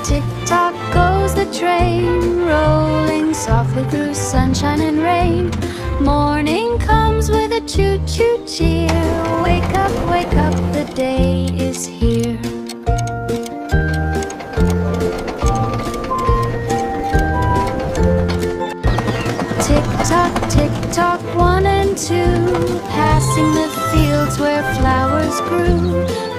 tick tock goes the train, rolling softly through sunshine and rain. Morning comes with a choo-choo cheer. Wake up, the day is here. Tick tock, 1 and 2, passing the fields where flowers grew.